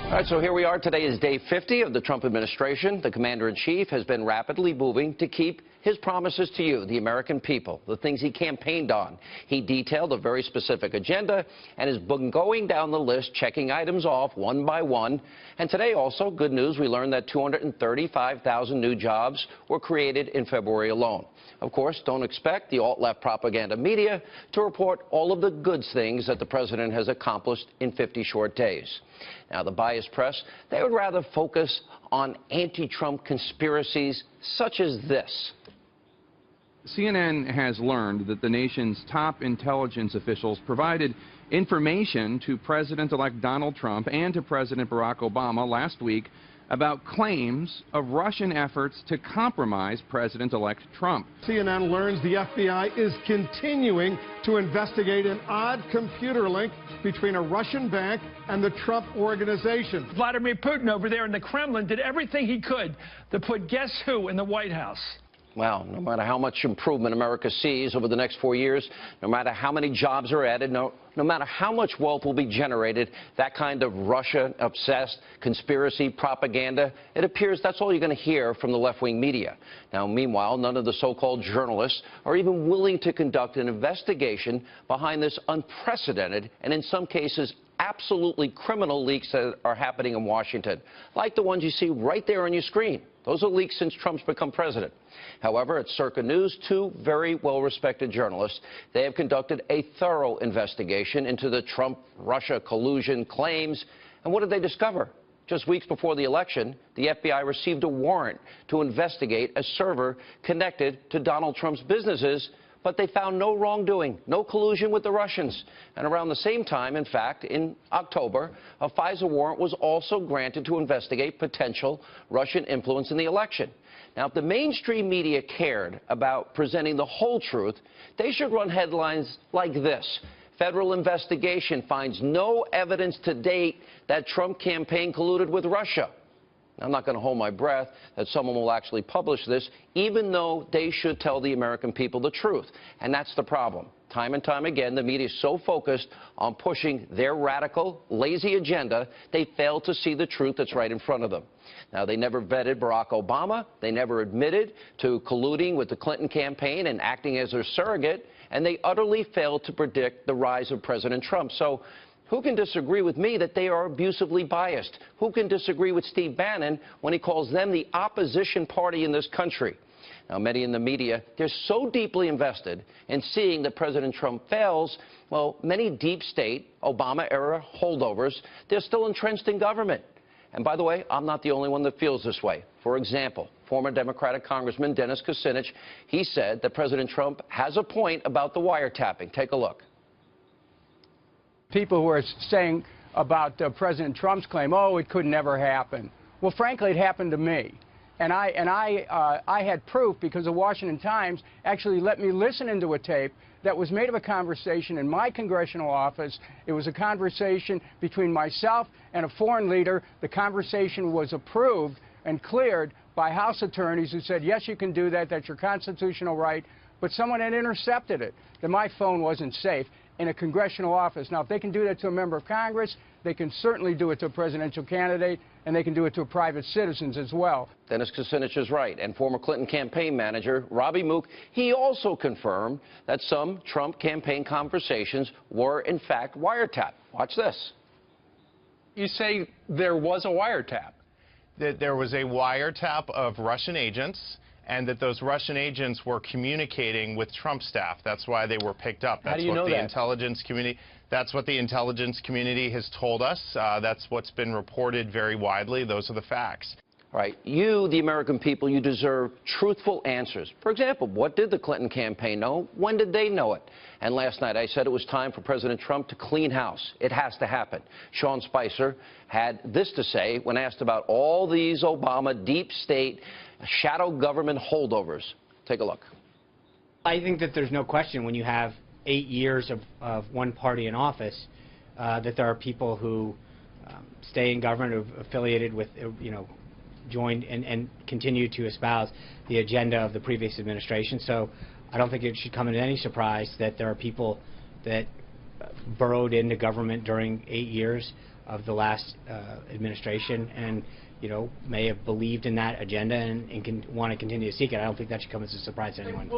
All right, so here we are. Today is day 50 of the Trump administration. The commander-in-chief has been rapidly moving to keep his promises to you, the American people, the things he campaigned on. He detailed a very specific agenda and has been going down the list, checking items off one by one. And today also, good news, we learned that 235,000 new jobs were created in February alone. Of course, don't expect the alt-left propaganda media to report all of the good things that the president has accomplished in 50 short days. Now, the biased press, they would rather focus on anti-Trump conspiracies such as this. CNN has learned that the nation's top intelligence officials provided information to President-elect Donald Trump and to President Barack Obama last week about claims of Russian efforts to compromise President-elect Trump. CNN learns the FBI is continuing to investigate an odd computer link between a Russian bank and the Trump organization. Vladimir Putin over there in the Kremlin did everything he could to put guess who in the White House. Well, no matter how much improvement America sees over the next 4 years, no matter how many jobs are added, no matter how much wealth will be generated, that kind of Russia-obsessed conspiracy propaganda, it appears that's all you're going to hear from the left-wing media. Now, meanwhile, none of the so-called journalists are even willing to conduct an investigation behind this unprecedented and, in some cases, absolutely criminal leaks that are happening in Washington, like the ones you see right there on your screen. Those are leaks since Trump's become president. However, at Circa News, two very well-respected journalists, they have conducted a thorough investigation into the Trump-Russia collusion claims. And what did they discover? Just weeks before the election, the FBI received a warrant to investigate a server connected to Donald Trump's businesses, but they found no wrongdoing, no collusion with the Russians. And around the same time, in fact, in October, a FISA warrant was also granted to investigate potential Russian influence in the election. Now, if the mainstream media cared about presenting the whole truth, they should run headlines like this. Federal investigation finds no evidence to date that Trump campaign colluded with Russia. I'm not going to hold my breath that someone will actually publish this, even though they should tell the American people the truth. And that's the problem. Time and time again, the media is so focused on pushing their radical, lazy agenda, they fail to see the truth that's right in front of them. Now, they never vetted Barack Obama. They never admitted to colluding with the Clinton campaign and acting as their surrogate. And they utterly failed to predict the rise of President Trump. So, who can disagree with me that they are abusively biased? Who can disagree with Steve Bannon when he calls them the opposition party in this country? Now, many in the media, they're so deeply invested in seeing that President Trump fails, well, many deep state, Obama-era holdovers, they're still entrenched in government. And by the way, I'm not the only one that feels this way. For example, former Democratic Congressman Dennis Kucinich, he said that President Trump has a point about the wiretapping. Take a look. People who are saying about President Trump's claim, oh, it could never happen. Well, frankly, it happened to me. And I had proof because the Washington Times actually let me listen into a tape that was made of a conversation in my congressional office. It was a conversation between myself and a foreign leader. The conversation was approved and cleared by House attorneys who said, yes, you can do that. That's your constitutional right. But someone had intercepted it, that my phone wasn't safe in a congressional office. Now, if they can do that to a member of Congress, they can certainly do it to a presidential candidate, and they can do it to private citizens as well. Dennis Kucinich is right. And former Clinton campaign manager Robbie Mook, he also confirmed that some Trump campaign conversations were, in fact, wiretapped. Watch this. You say there was a wiretap. That there was a wiretap of Russian agents, and that those Russian agents were communicating with Trump staff. That's why they were picked up. How do you know that? That's what the intelligence community has told us. That's what's been reported very widely. Those are the facts. All right. You, the American people, you deserve truthful answers. For example, what did the Clinton campaign know? When did they know it? And last night I said it was time for President Trump to clean house. It has to happen. Sean Spicer had this to say when asked about all these Obama deep state shadow government holdovers. Take a look. I think that there's no question when you have 8 years of one party in office that there are people who stay in government, affiliated with, joined and continue to espouse the agenda of the previous administration. So I don't think it should come as any surprise that there are people that burrowed into government during 8 years of the last administration, and may have believed in that agenda and want to continue to seek it. I don't think that should come as a surprise to anyone.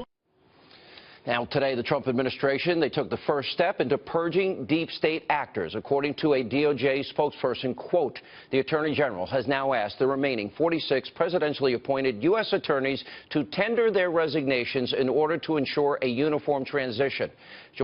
Now, today, the Trump administration, they took the first step into purging deep state actors. According to a DOJ spokesperson, quote, the Attorney General has now asked the remaining 46 presidentially appointed U.S. attorneys to tender their resignations in order to ensure a uniform transition.